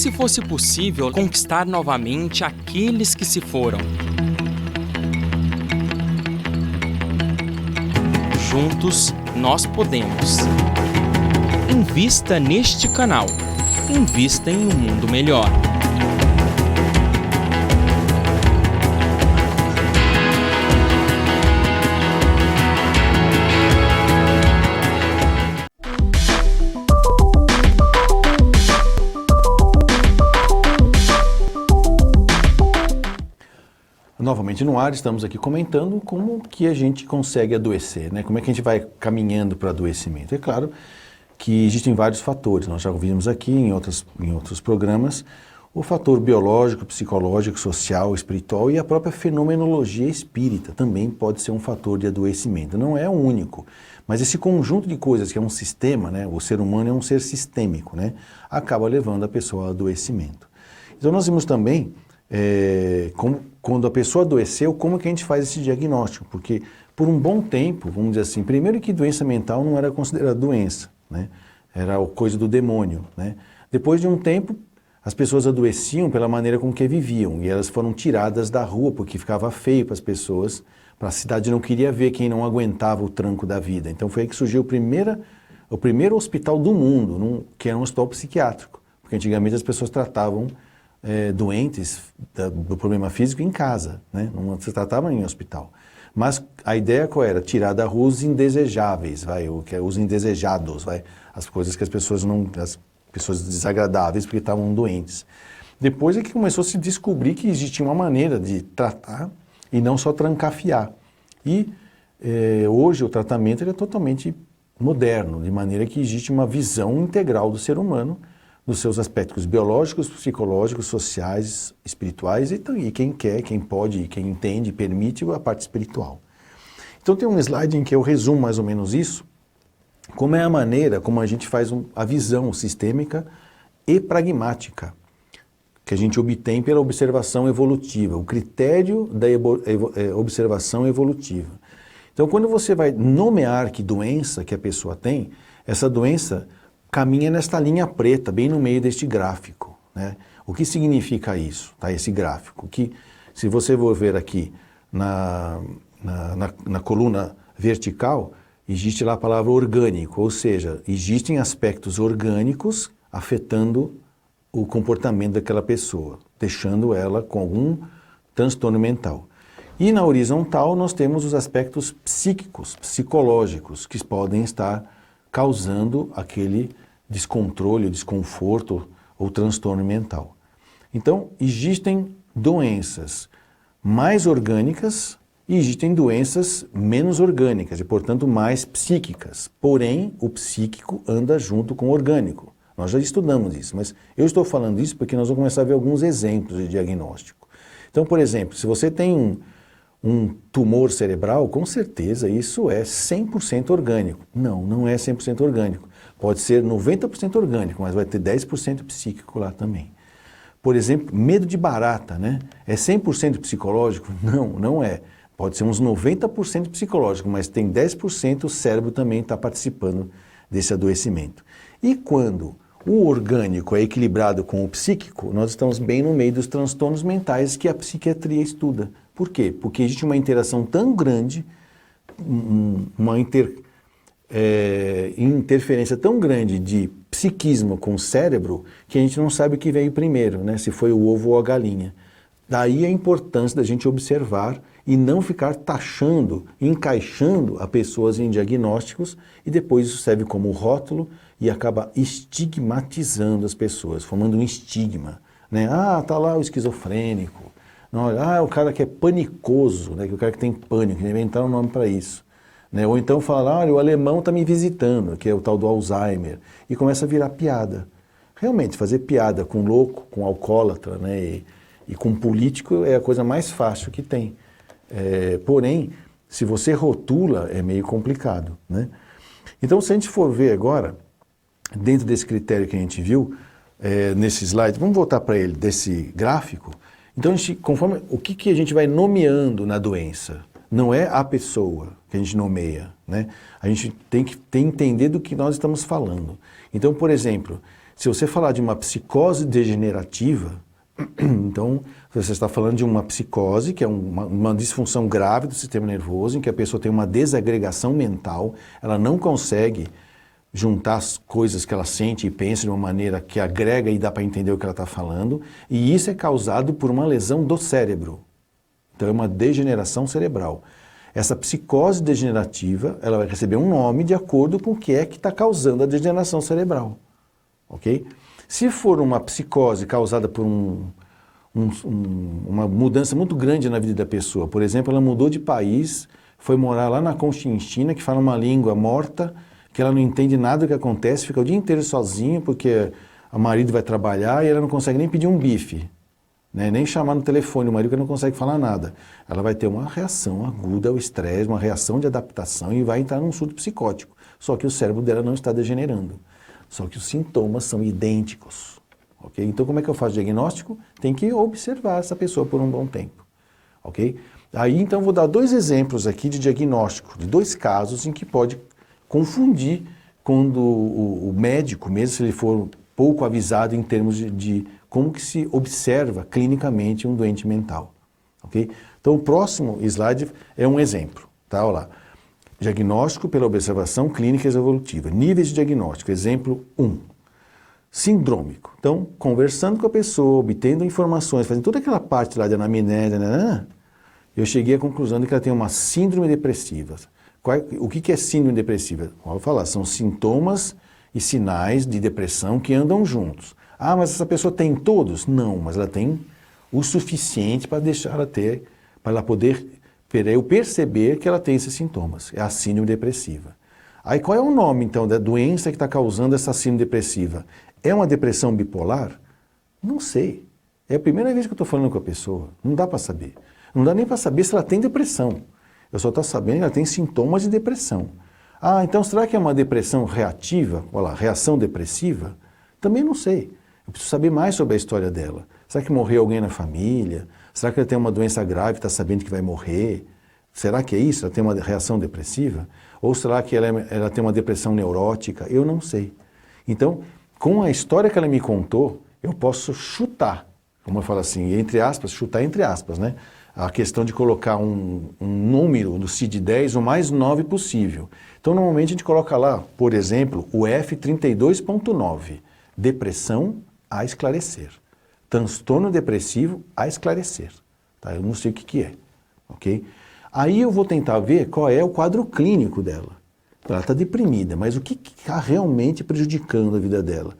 se fosse possível conquistar novamente aqueles que se foram? Juntos, nós podemos. Invista neste canal. Invista em um mundo melhor. Novamente no ar, estamos aqui comentando como que a gente consegue adoecer, né? Como é que a gente vai caminhando para o adoecimento. É claro que existem vários fatores, nós já ouvimos aqui em outros programas, o fator biológico, psicológico, social, espiritual e a própria fenomenologia espírita também pode ser um fator de adoecimento. Não é o único, mas esse conjunto de coisas que é um sistema, né? O ser humano é um ser sistêmico, né? Acaba levando a pessoa ao adoecimento. Então nós vimos também quando a pessoa adoeceu, como que a gente faz esse diagnóstico? Porque por um bom tempo, vamos dizer assim, primeiro que doença mental não era considerada doença, né? Era coisa do demônio, né? Depois de um tempo, as pessoas adoeciam pela maneira com que viviam e elas foram tiradas da rua porque ficava feio para as pessoas, para a cidade não queria ver quem não aguentava o tranco da vida. Então foi aí que surgiu o primeiro hospital do mundo, que era um hospital psiquiátrico, porque antigamente as pessoas tratavam doentes do problema físico em casa, né? Não se tratava em hospital. Mas a ideia qual era? Tirar da rua os indesejáveis, os indesejados, as coisas que as pessoas desagradáveis porque estavam doentes. Depois é que começou a se descobrir que existia uma maneira de tratar e não só trancafiar. E hoje o tratamento é totalmente moderno, de maneira que existe uma visão integral do ser humano, nos seus aspectos biológicos, psicológicos, sociais, espirituais e quem quer, quem pode, quem entende, permite a parte espiritual. Então tem um slide em que eu resumo mais ou menos isso, como é a maneira como a gente faz a visão sistêmica e pragmática, que a gente obtém pela observação evolutiva, o critério da observação evolutiva. Então quando você vai nomear que doença que a pessoa tem, essa doença caminha nesta linha preta, bem no meio deste gráfico, né? O que significa isso, tá? Esse gráfico? Que, se você for ver aqui na coluna vertical, existe lá a palavra orgânico, ou seja, existem aspectos orgânicos afetando o comportamento daquela pessoa, deixando ela com algum transtorno mental. E na horizontal nós temos os aspectos psíquicos, psicológicos, que podem estar causando aquele descontrole, desconforto ou transtorno mental. Então, existem doenças mais orgânicas e existem doenças menos orgânicas e, portanto, mais psíquicas. Porém, o psíquico anda junto com o orgânico. Nós já estudamos isso, mas eu estou falando isso porque nós vamos começar a ver alguns exemplos de diagnóstico. Então, por exemplo, se você tem um tumor cerebral, com certeza isso é 100% orgânico. Não, não é 100% orgânico. Pode ser 90% orgânico, mas vai ter 10% psíquico lá também. Por exemplo, medo de barata, né? É 100% psicológico? Não, não é. Pode ser uns 90% psicológico, mas tem 10% o cérebro também está participando desse adoecimento. E quando o orgânico é equilibrado com o psíquico, nós estamos bem no meio dos transtornos mentais que a psiquiatria estuda. Por quê? Porque existe uma interação tão grande, uma interferência tão grande de psiquismo com o cérebro, que a gente não sabe o que veio primeiro, né? Se foi o ovo ou a galinha. Daí a importância da gente observar e não ficar taxando, encaixando a pessoas em diagnósticos e depois isso serve como rótulo e acaba estigmatizando as pessoas, formando um estigma, né? Ah, tá lá o esquizofrênico. Não, o cara que é panicoso, né? O cara que tem pânico, inventar um nome para isso. Né? Ou então fala, olha, o alemão está me visitando, que é o tal do Alzheimer, e começa a virar piada. Realmente, fazer piada com louco, com alcoólatra, né? E com político é a coisa mais fácil que tem. Porém, se você rotula, é meio complicado, né? Então, se a gente for ver agora, dentro desse critério que a gente viu, nesse slide, vamos voltar para ele, desse gráfico. Então, conforme o que a gente vai nomeando na doença, não é a pessoa que a gente nomeia, né? A gente tem que entender do que nós estamos falando. Então, por exemplo, Se você falar de uma psicose degenerativa, então você está falando de uma psicose, que é uma disfunção grave do sistema nervoso, em que a pessoa tem uma desagregação mental, ela não consegue juntar as coisas que ela sente e pensa de uma maneira que agrega e dá para entender o que ela está falando, e isso é causado por uma lesão do cérebro. Então é uma degeneração cerebral. Essa psicose degenerativa, ela vai receber um nome de acordo com o que é que está causando a degeneração cerebral. Ok? Se for uma psicose causada por uma mudança muito grande na vida da pessoa, por exemplo, ela mudou de país, foi morar lá na Conchinchina, que fala uma língua morta, que ela não entende nada do que acontece, fica o dia inteiro sozinha, porque o marido vai trabalhar e ela não consegue nem pedir um bife, né? Nem chamar no telefone o marido, que não consegue falar nada. Ela vai ter uma reação aguda ao estresse, uma reação de adaptação e vai entrar num surto psicótico. Só que o cérebro dela não está degenerando. Só que os sintomas são idênticos. Okay? Então, como é que eu faço diagnóstico? Tem que observar essa pessoa por um bom tempo. Okay? Aí, então, vou dar 2 exemplos aqui de diagnóstico, de 2 casos em que pode confundir quando o médico, mesmo se ele for pouco avisado em termos de como que se observa clinicamente um doente mental. Okay? Então, o próximo slide é um exemplo. Tá? Olha lá. Diagnóstico pela observação clínica evolutiva. Níveis de diagnóstico. Exemplo 1. Sindrômico. Então, conversando com a pessoa, obtendo informações, fazendo toda aquela parte lá de anamnese, eu cheguei à conclusão de que ela tem uma síndrome depressiva. O que é síndrome depressiva? Vou falar, são sintomas e sinais de depressão que andam juntos. Ah, mas essa pessoa tem todos? Não, mas ela tem o suficiente para deixar ela ter, para ela poder eu perceber que ela tem esses sintomas. É a síndrome depressiva. Aí qual é o nome, então, da doença que está causando essa síndrome depressiva? É uma depressão bipolar? Não sei. É a primeira vez que eu estou falando com a pessoa. Não dá para saber. Não dá nem para saber se ela tem depressão. Eu só estou sabendo que ela tem sintomas de depressão. Ah, então será que é uma depressão reativa? Olha lá, reação depressiva? Também não sei. Eu preciso saber mais sobre a história dela. Será que morreu alguém na família? Será que ela tem uma doença grave e está sabendo que vai morrer? Será que é isso? Ela tem uma reação depressiva? Ou será que ela tem uma depressão neurótica? Eu não sei. Então, com a história que ela me contou, eu posso chutar, como eu falo assim, entre aspas, chutar entre aspas, né? A questão de colocar um número no CID-10 o mais 9 possível. Então, normalmente a gente coloca lá, por exemplo, o F32.9, depressão a esclarecer. Transtorno depressivo a esclarecer. Tá? Eu não sei o que é. Ok? Aí eu vou tentar ver qual é o quadro clínico dela. Ela está deprimida, mas o que está realmente prejudicando a vida dela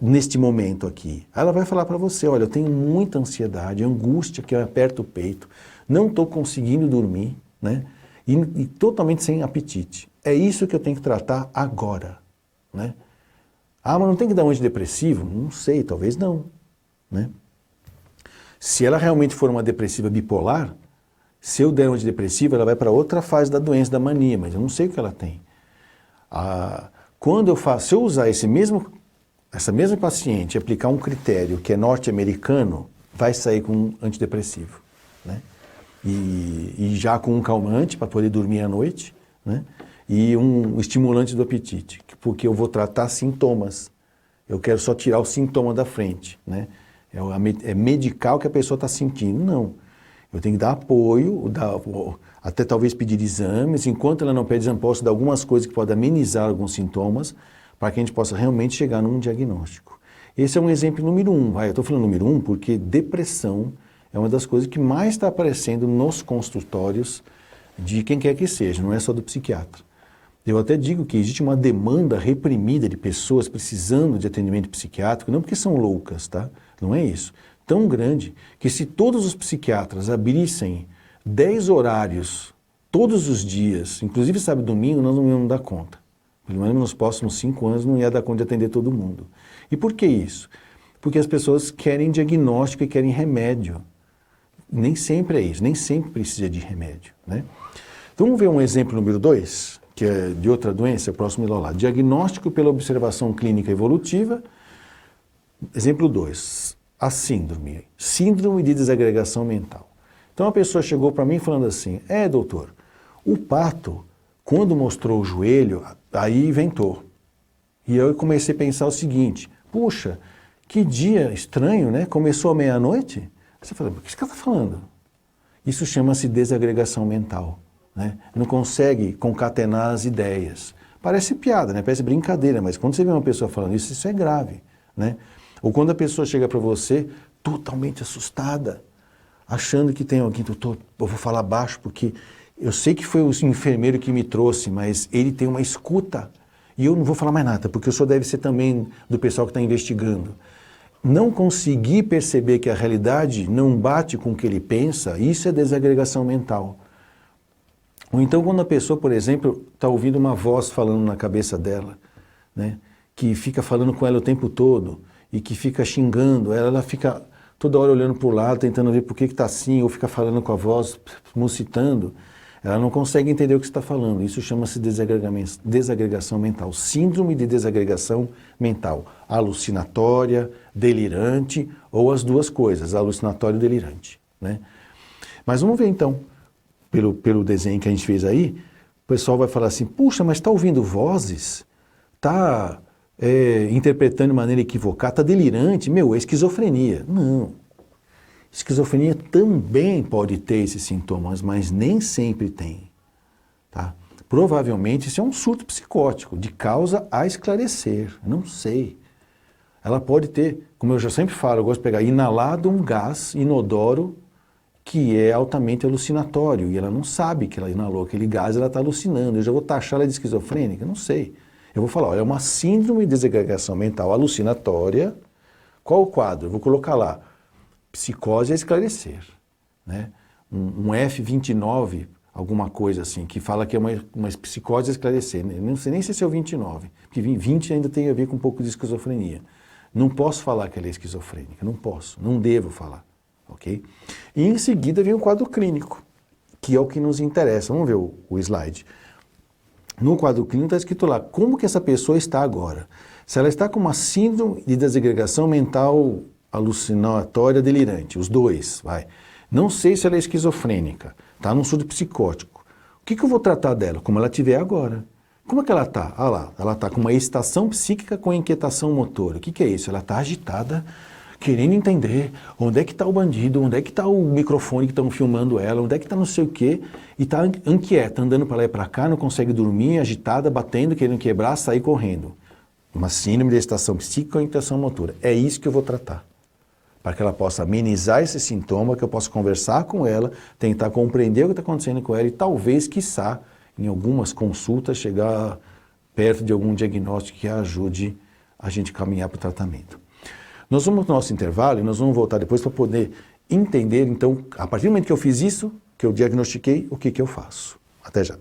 neste momento aqui? Aí ela vai falar para você, olha, eu tenho muita ansiedade, angústia que aperta o peito, não estou conseguindo dormir, né? E totalmente sem apetite. É isso que eu tenho que tratar agora, né? Ah, mas não tem que dar um antidepressivo? Não sei, talvez não, né? Se ela realmente for uma depressiva bipolar, se eu der um antidepressivo, ela vai para outra fase da doença, da mania, mas eu não sei o que ela tem. Se eu usar essa mesma paciente e aplicar um critério que é norte-americano, vai sair com um antidepressivo, né? E já com um calmante para poder dormir à noite, né? E um estimulante do apetite, porque eu vou tratar sintomas. Eu quero só tirar o sintoma da frente, né? É medicar o que a pessoa está sentindo. Não. Eu tenho que dar apoio, até talvez pedir exames. Enquanto ela não pede exame, posso dar algumas coisas que podem amenizar alguns sintomas para que a gente possa realmente chegar num diagnóstico. Esse é um exemplo número 1. Eu estou falando número 1 porque depressão é uma das coisas que mais está aparecendo nos consultórios de quem quer que seja, não é só do psiquiatra. Eu até digo que existe uma demanda reprimida de pessoas precisando de atendimento psiquiátrico, não porque são loucas, tá? Não é isso. Tão grande que se todos os psiquiatras abrissem 10 horários todos os dias, inclusive sábado e domingo, nós não íamos dar conta. Pelo menos nos próximos 5 anos não ia dar conta de atender todo mundo. E por que isso? Porque as pessoas querem diagnóstico e querem remédio. Nem sempre é isso, nem sempre precisa de remédio, né? Então vamos ver um exemplo número 2, que é de outra doença, próximo lá. Diagnóstico pela observação clínica evolutiva. Exemplo 2, a síndrome. Síndrome de desagregação mental. Então a pessoa chegou para mim falando assim, doutor, o pato, quando mostrou o joelho, aí inventou. E eu comecei a pensar o seguinte, puxa, que dia estranho, né? Começou à meia-noite? Você fala, o que esse cara está falando? Isso chama-se desagregação mental, né? Não consegue concatenar as ideias. Parece piada, né? Parece brincadeira, mas quando você vê uma pessoa falando isso, isso é grave, né? Ou quando a pessoa chega para você totalmente assustada, achando que tem alguém, eu vou falar baixo porque eu sei que foi o enfermeiro que me trouxe, mas ele tem uma escuta e eu não vou falar mais nada, porque o senhor deve ser também do pessoal que está investigando. Não conseguir perceber que a realidade não bate com o que ele pensa, isso é desagregação mental. Ou então quando a pessoa, por exemplo, está ouvindo uma voz falando na cabeça dela, né, que fica falando com ela o tempo todo e que fica xingando, ela fica toda hora olhando para o lado, tentando ver por que está assim, ou fica falando com a voz, musitando, ela não consegue entender o que está falando. Isso chama-se desagregação mental, síndrome de desagregação mental, alucinatória, delirante, ou as duas coisas, alucinatório e delirante, né? Mas vamos ver então, pelo desenho que a gente fez aí, o pessoal vai falar assim, puxa, mas está ouvindo vozes? Está interpretando de maneira equivocada, está delirante, é esquizofrenia. Não. Esquizofrenia também pode ter esses sintomas, mas nem sempre tem. Tá? Provavelmente isso é um surto psicótico, de causa a esclarecer, não sei. Ela pode ter, como eu já sempre falo, eu gosto de pegar inalado um gás inodoro que é altamente alucinatório, e ela não sabe que ela inalou aquele gás, ela está alucinando. Eu já vou taxar ela de esquizofrênica? Não sei. Eu vou falar, olha, é uma síndrome de desagregação mental alucinatória. Qual o quadro? Eu vou colocar lá, psicose a esclarecer, né? Um F29, alguma coisa assim, que fala que é uma psicose a esclarecer. Não sei nem se é o 29, porque 20 ainda tem a ver com um pouco de esquizofrenia. Não posso falar que ela é esquizofrênica, não posso, não devo falar, ok? E em seguida vem o quadro clínico, que é o que nos interessa. Vamos ver o slide. No quadro clínico está escrito lá, como que essa pessoa está agora? Se ela está com uma síndrome de desagregação mental alucinatória delirante, os dois, vai. Não sei se ela é esquizofrênica, está num surto psicótico. O que eu vou tratar dela? Como ela estiver agora. Como é que ela está? Ah lá, ela está com uma excitação psíquica com inquietação motora. O que é isso? Ela está agitada, querendo entender onde é que está o bandido, onde é que está o microfone que estão filmando ela, onde é que está não sei o quê, e está inquieta, andando para lá e para cá, não consegue dormir, agitada, batendo, querendo quebrar, sair correndo. Uma síndrome de excitação psíquica ou inquietação motora. É isso que eu vou tratar. Para que ela possa amenizar esse sintoma, que eu possa conversar com ela, tentar compreender o que está acontecendo com ela e talvez, quiçá, em algumas consultas, chegar perto de algum diagnóstico que ajude a gente a caminhar para o tratamento. Nós vamos no nosso intervalo e nós vamos voltar depois para poder entender, então, a partir do momento que eu fiz isso, que eu diagnostiquei, o que eu faço. Até já.